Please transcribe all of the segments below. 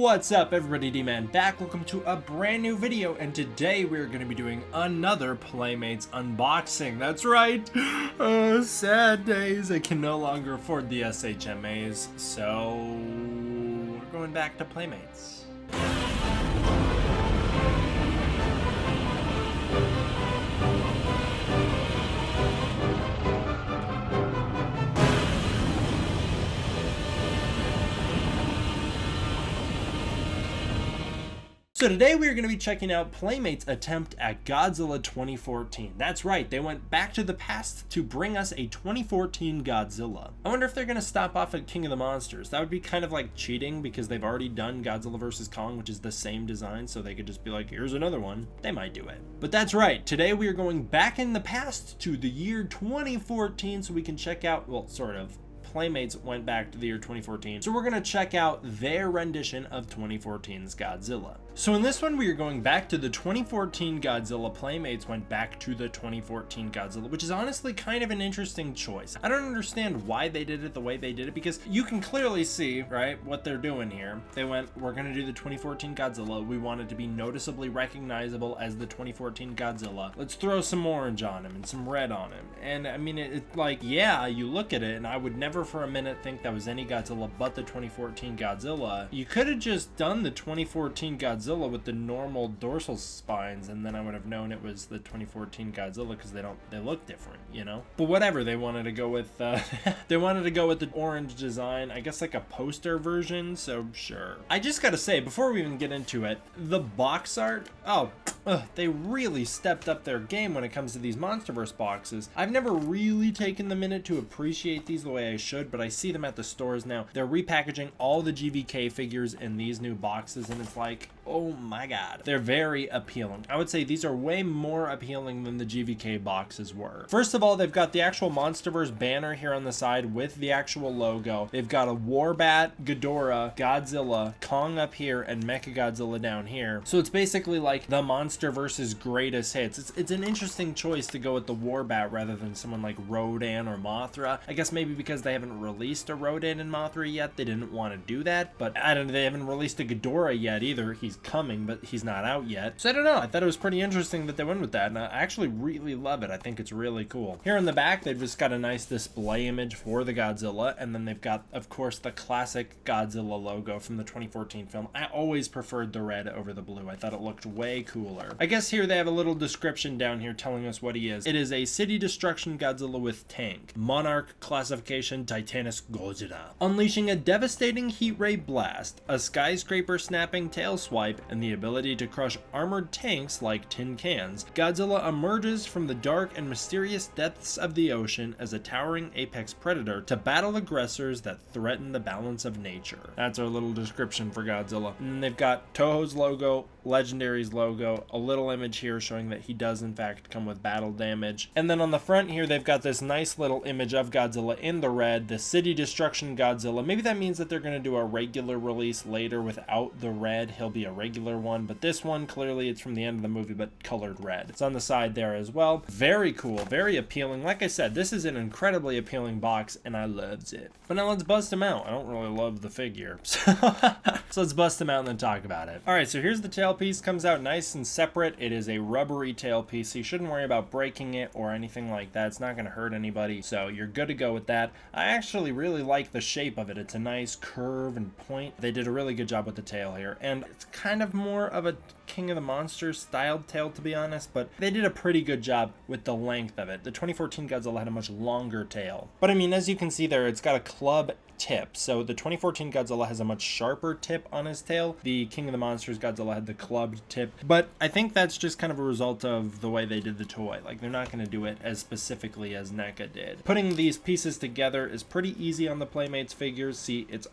What's up everybody, D-Man back. Welcome to a brand new video, and today we're going to be doing another Playmates unboxing. That's right, sad days. I can no longer afford the SHMAs, so we're going back to Playmates. So today we are going to be checking out Playmates' attempt at Godzilla 2014. That's right, they went back to the past to bring us a 2014 Godzilla. I wonder if they're going to stop off at King of the Monsters. That would be kind of like cheating because they've already done Godzilla vs. Kong, which is the same design, so they could just be like, here's another one. They might do it. But that's right, today we are going back in the past to the year 2014 so we can check out, well, sort of. Playmates went back to the year 2014, so we're going to check out their rendition of 2014's Godzilla. So in this one, we are going back to the 2014 Godzilla. Playmates went back to the 2014 Godzilla, which is honestly kind of an interesting choice. I don't understand why they did it the way they did it, because you can clearly see, right, what they're doing here. They went, we're going to do the 2014 Godzilla. We want it to be noticeably recognizable as the 2014 Godzilla. Let's throw some orange on him and some red on him. And I mean, it's like, yeah, you look at it, and I would never for a minute think that was any Godzilla but the 2014 Godzilla. You could have just done the 2014 Godzilla with the normal dorsal spines, and then I would have known it was the 2014 Godzilla because they look different, you know? But whatever, they wanted to go with they wanted to go with the orange design, I guess like a poster version, so sure. I just gotta say, before we even get into it, the box art, they really stepped up their game when it comes to these MonsterVerse boxes. I've never really taken the minute to appreciate these the way I should, but I see them at the stores now. They're repackaging all the GVK figures in these new boxes, and it's like, oh my god. They're very appealing. I would say these are way more appealing than the GVK boxes were. First of all, they've got the actual MonsterVerse banner here on the side with the actual logo. They've got a Warbat, Ghidorah, Godzilla, Kong up here, and Mechagodzilla down here. So it's basically like the MonsterVerse's greatest hits. It's an interesting choice to go with the Warbat rather than someone like Rodan or Mothra. I guess maybe because they haven't released a Rodan and Mothra yet, they didn't want to do that, but I don't know, they haven't released a Ghidorah yet either. He's coming, but he's not out yet. So I don't know, I thought it was pretty interesting that they went with that, and I actually really love it. I think it's really cool. Here in the back, they've just got a nice display image for the Godzilla, and then they've got, of course, the classic Godzilla logo from the 2014 film. I always preferred the red over the blue. I thought it looked way cooler. I guess here they have a little description down here telling us what he is. It is a city destruction Godzilla with tank. Monarch classification Titanus Godzilla. Unleashing a devastating heat ray blast, a skyscraper snapping tail swipe, and the ability to crush armored tanks like tin cans, Godzilla emerges from the dark and mysterious depths of the ocean as a towering apex predator to battle aggressors that threaten the balance of nature. That's our little description for Godzilla. And they've got Toho's logo, Legendary's logo, a little image here showing that he does in fact come with battle damage. And then on the front here, they've got this nice little image of Godzilla in the red, the city destruction Godzilla. Maybe that means that they're going to do a regular release later without the red. He'll be a regular one, but this one, clearly it's from the end of the movie, but colored red. It's on the side there as well. Very cool, very appealing. Like I said, this is an incredibly appealing box, and I loves it. But now let's bust him out. I don't really love the figure, so let's bust him out and then talk about it. All right, so here's the tailpiece. Comes out nice and separate. It is a rubbery tailpiece, so you shouldn't worry about breaking it or anything like that. It's not going to hurt anybody, so you're good to go with that. I actually really like the shape of it. It's a nice curve and point. They did a really good job with the tail here, and it's kind of more of a King of the Monsters styled tail, to be honest, but they did a pretty good job with the length of it. The 2014 Godzilla had a much longer tail, but I mean, as you can see there, it's got a club tip. So the 2014 Godzilla has a much sharper tip on his tail. The King of the Monsters Godzilla had the clubbed tip, but I think that's just kind of a result of the way they did the toy. Like, they're not going to do it as specifically as NECA did. Putting these pieces together is pretty easy on the Playmates figures. See, it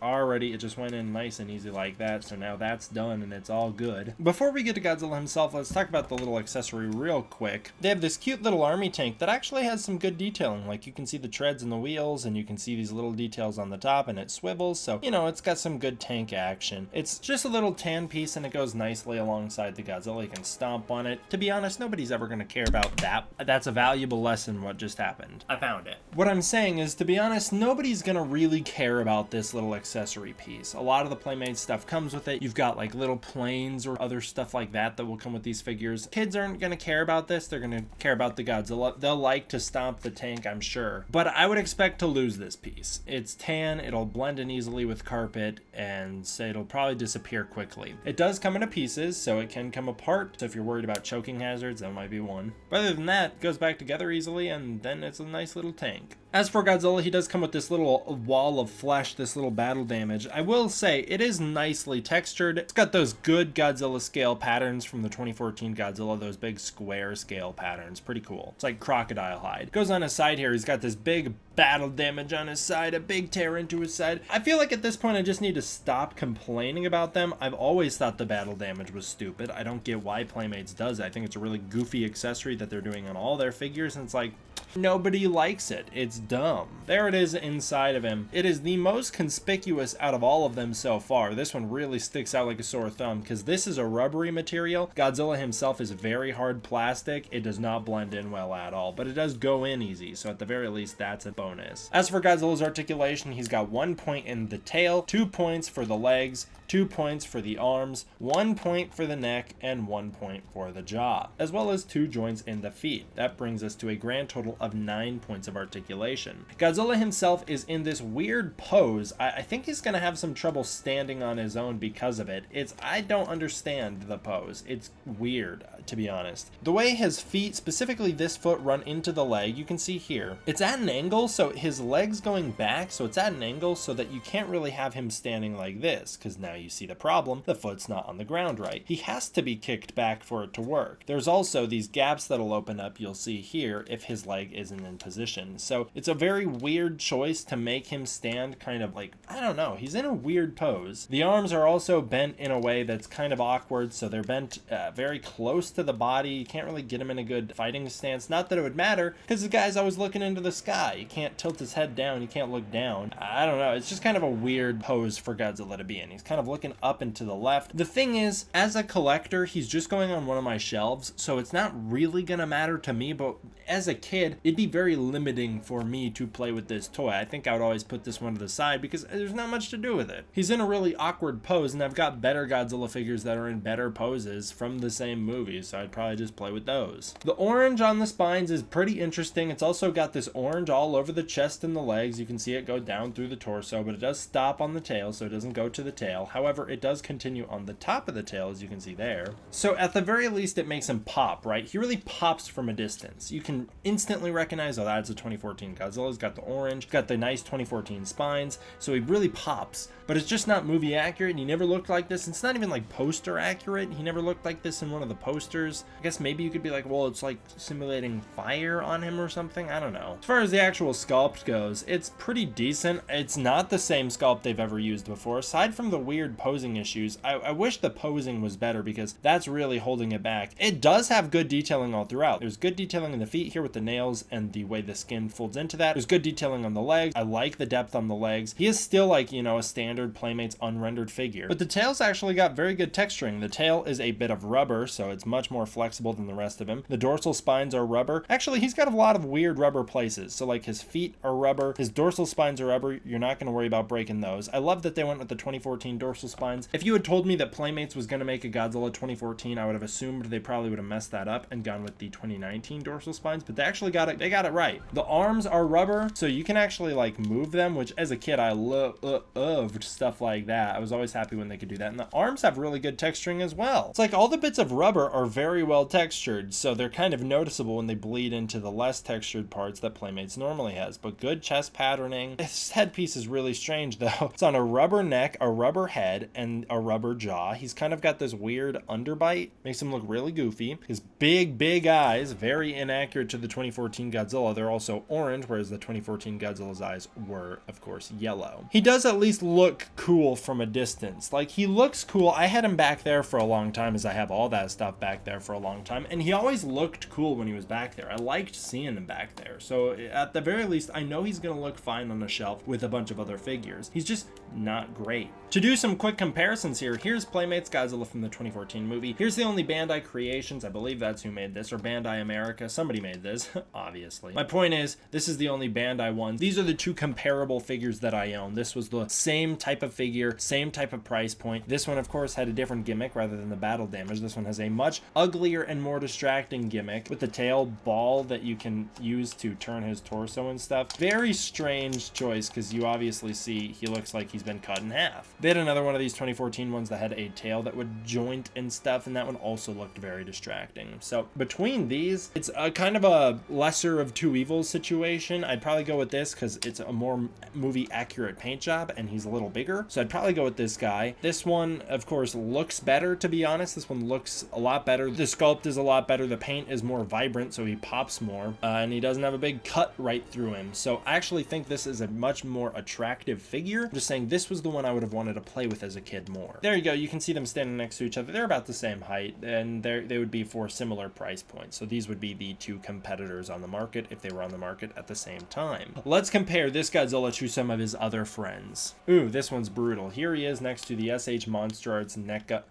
just went in nice and easy like that, so now that's done and it's all good. Before we get to Godzilla himself, let's talk about the little accessory real quick. They have this cute little army tank that actually has some good detailing. Like, you can see the treads and the wheels, and you can see these little details on the top. top and it swivels, so, you know, it's got some good tank action. It's just a little tan piece and it goes nicely alongside the Godzilla. You can stomp on it. To be honest, nobody's ever going to care about that. That's a valuable lesson what just happened. I found it. What I'm saying is, to be honest, nobody's going to really care about this little accessory piece. A lot of the Playmates stuff comes with it. You've got like little planes or other stuff like that that will come with these figures. Kids aren't going to care about this. They're going to care about the Godzilla. They'll like to stomp the tank, I'm sure. But I would expect to lose this piece. It's tan, it'll blend in easily with carpet, and so it'll probably disappear quickly. It does come into pieces, so it can come apart. So if you're worried about choking hazards, that might be one. But other than that, it goes back together easily, and then it's a nice little tank. As for Godzilla, he does come with this little wall of flesh, this little battle damage. I will say, it is nicely textured. It's got those good Godzilla scale patterns from the 2014 Godzilla, those big square scale patterns. Pretty cool. It's like crocodile hide. Goes on his side here, he's got this big battle damage on his side, a big tear into his side. I feel like at this point I just need to stop complaining about them. I've always thought the battle damage was stupid. I don't get why Playmates does it. I think it's a really goofy accessory that they're doing on all their figures, and it's like, nobody likes it. It's dumb. There it is inside of him. It is the most conspicuous out of all of them so far. This one really sticks out like a sore thumb because this is a rubbery material. Godzilla himself is very hard plastic. It does not blend in well at all, but it does go in easy, so at the very least that's a bonus. As for Godzilla's articulation, he's got 1 point in the tail, 2 points for the legs, 2 points for the arms, 1 point for the neck, and 1 point for the jaw, as well as 2 joints in the feet. That brings us to a grand total of 9 points of articulation. Godzilla himself is in this weird pose. I think he's gonna have some trouble standing on his own because of it. I don't understand the pose. It's weird, to be honest. The way his feet, specifically this foot, run into the leg, you can see here, it's at an angle, so his leg's going back, so it's at an angle so that you can't really have him standing like this, because now you see the problem. The foot's not on the ground right. He has to be kicked back for it to work. There's also these gaps that'll open up, you'll see here, if his leg isn't in position. So it's a very weird choice to make him stand kind of like, I don't know, he's in a weird pose. The arms are also bent in a way that's kind of awkward, so they're bent very close to the body. You can't really get him in a good fighting stance. Not that it would matter, because the guy's always looking into the sky. You can't tilt his head down, you can't look down. I don't know, it's just kind of a weird pose for Godzilla to be in. He's kind of looking up and to the left. The thing is, as a collector, he's just going on one of my shelves, so it's not really gonna matter to me, but as a kid, it'd be very limiting for me to play with this toy. I think I would always put this one to the side because there's not much to do with it. He's in a really awkward pose, and I've got better Godzilla figures that are in better poses from the same movie, so I'd probably just play with those. The orange on the spines is pretty interesting. It's also got this orange all over the chest and the legs. You can see it go down through the torso, but it does stop on the tail, so it doesn't go to the tail. However, it does continue on the top of the tail, as you can see there. So at the very least, it makes him pop, right? He really pops from a distance. You can instantly recognize, oh, that's a 2014 Godzilla. He's got the orange, got the nice 2014 spines, so he really pops, but it's just not movie accurate, and he never looked like this. It's not even like poster accurate. He never looked like this in one of the posters. I guess maybe you could be like, well, it's like simulating fire on him or something. I don't know. As far as the actual sculpt goes, it's pretty decent. It's not the same sculpt they've ever used before. Aside from the weird posing issues, I wish the posing was better because that's really holding it back. It does have good detailing all throughout. There's good detailing in the feet here with the nails and the way the skin folds into that. There's good detailing on the legs. I like the depth on the legs. He is still like, you know, a standard Playmates unrendered figure, but the tail's actually got very good texturing. The tail is a bit of rubber, so it's much more flexible than the rest of him. The dorsal spines are rubber. Actually, he's got a lot of weird rubber places. So like his feet are rubber, his dorsal spines are rubber. You're not going to worry about breaking those. I love that they went with the 2014 dorsal spines. If you had told me that Playmates was going to make a Godzilla 2014, I would have assumed they probably would have messed that up and gone with the 2019 dorsal spines, but they actually got it. They got it right. The arms are rubber, so you can actually like move them, which as a kid I loved stuff like that. I was always happy when they could do that. And the arms have really good texturing as well. It's like all the bits of rubber are very well textured, so they're kind of noticeable when they bleed into the less textured parts that Playmates normally has. But good chest patterning. This headpiece is really strange though. It's on a rubber neck, a rubber head. head and a rubber jaw. He's kind of got this weird underbite, makes him look really goofy. His big eyes, very inaccurate to the 2014 Godzilla. They're also orange, whereas the 2014 Godzilla's eyes were, of course, yellow. He does at least look cool from a distance. Like, he looks cool. I had him back there for a long time, as I have all that stuff back there for a long time, and he always looked cool when he was back there. I liked seeing him back there. So at the very least, I know he's gonna look fine on a shelf with a bunch of other figures. He's just not great. To do some quick comparisons here, here's Playmates Godzilla from the 2014 movie. Here's the only Bandai Creations, I believe that's who made this, or Bandai America. Somebody made this, obviously. My point is, this is the only Bandai one. These are the two comparable figures that I own. This was the same type of figure, same type of price point. This one, of course, had a different gimmick rather than the battle damage. This one has a much uglier and more distracting gimmick with the tail ball that you can use to turn his torso and stuff. Very strange choice, because you obviously see he looks like he's been cut in half. They had another one of these 2014 ones that had a tail that would joint and stuff, and that one also looked very distracting. So between these, it's a kind of a lesser of two evils situation. I'd probably go with this because it's a more movie accurate paint job and he's a little bigger. So I'd probably go with this guy. This one, of course, looks better, to be honest. This one looks a lot better. The sculpt is a lot better. The paint is more vibrant, so he pops more, and he doesn't have a big cut right through him. So I actually think this is a much more attractive figure. I'm just saying this was the one I would have wanted to play with as a kid more. There you go. You can see them standing next to each other. They're about the same height, and they would be for similar price points. So these would be the two competitors on the market if they were on the market at the same time. Let's compare this Godzilla to some of his other friends. Ooh, this one's brutal. Here he is next to the SH Monster Arts NECA.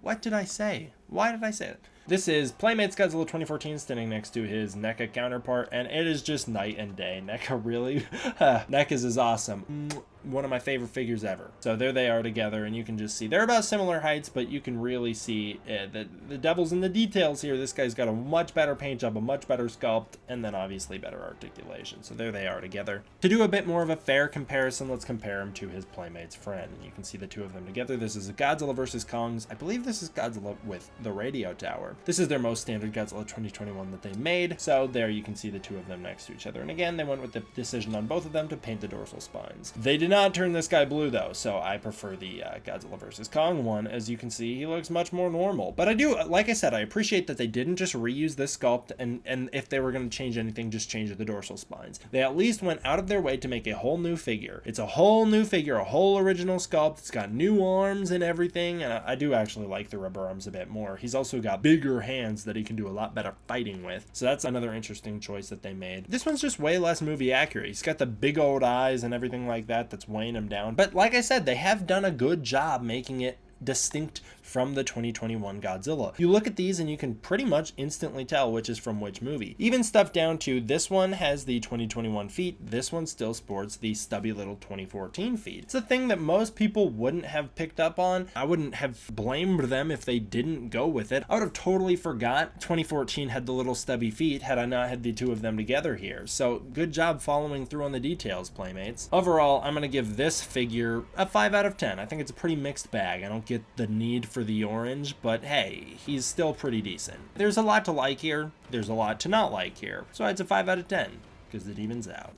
What did I say? Why did I say it? This is Playmates Godzilla 2014 standing next to his NECA counterpart, and it is just night and day. NECA really? NECA's is awesome. One of my favorite figures ever. So there they are together, and you can just see they're about similar heights, but you can really see the devil's in the details here. This guy's got a much better paint job, a much better sculpt, and then obviously better articulation. So there they are together. To do a bit more of a fair comparison, let's compare him to his Playmates friend. And you can see the two of them together. This is a Godzilla versus Kongs. I believe this is Godzilla with the radio tower. This is their most standard Godzilla 2021 that they made. So there you can see the two of them next to each other. And again, they went with the decision on both of them to paint the dorsal spines. They did not turn this guy blue though, so I prefer the Godzilla vs. Kong one. As you can see, he looks much more normal. But I do, like I said, I appreciate that they didn't just reuse this sculpt, and if they were going to change anything, just change the dorsal spines. They at least went out of their way to make a whole new figure. It's a whole new figure, a whole original sculpt. It's got new arms and everything, and I do actually like the rubber arms a bit more. He's also got bigger hands that he can do a lot better fighting with. So that's another interesting choice that they made. This one's just way less movie accurate. He's got the big old eyes and everything like that that's weighing him down. But like I said, they have done a good job making it distinct from the 2021 Godzilla. You look at these and you can pretty much instantly tell which is from which movie. Even stuff down to this one has the 2021 feet, this one still sports the stubby little 2014 feet. It's a thing that most people wouldn't have picked up on. I wouldn't have blamed them if they didn't go with it. I would have totally forgot 2014 had the little stubby feet had I not had the two of them together here. So good job following through on the details, Playmates. Overall, I'm going to give this figure a 5 out of 10. I think it's a pretty mixed bag. I don't get the need for the orange, but hey, he's still pretty decent. There's a lot to like here, there's a lot to not like here, so it's a 5 out of 10 because it evens out.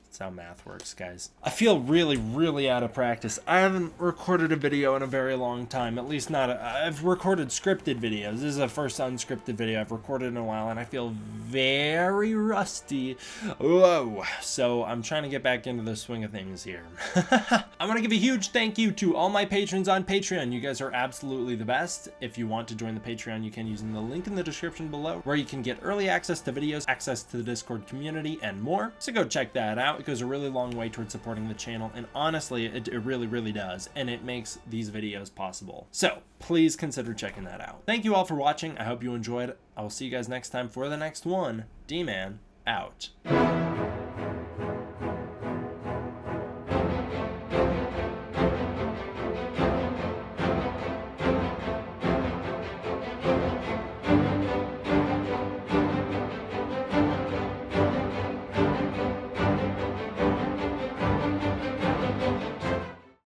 That's how math works, guys. I feel really out of practice. I haven't recorded a video in a very long time, at least not I've recorded scripted videos. This is the first unscripted video I've recorded in a while, and I feel very rusty. Whoa. So I'm trying to get back into the swing of things here. I want to give a huge thank you to all my patrons on Patreon. You guys are absolutely the best. If you want to join the Patreon, you can using the link in the description below, where you can get early access to videos, access to the Discord community, and more. So go check that out. It goes a really long way towards supporting the channel, and honestly, it really does, and it makes these videos possible. So please consider checking that out. Thank you all for watching. I hope you enjoyed. I will see you guys next time for the next one. D-Man out.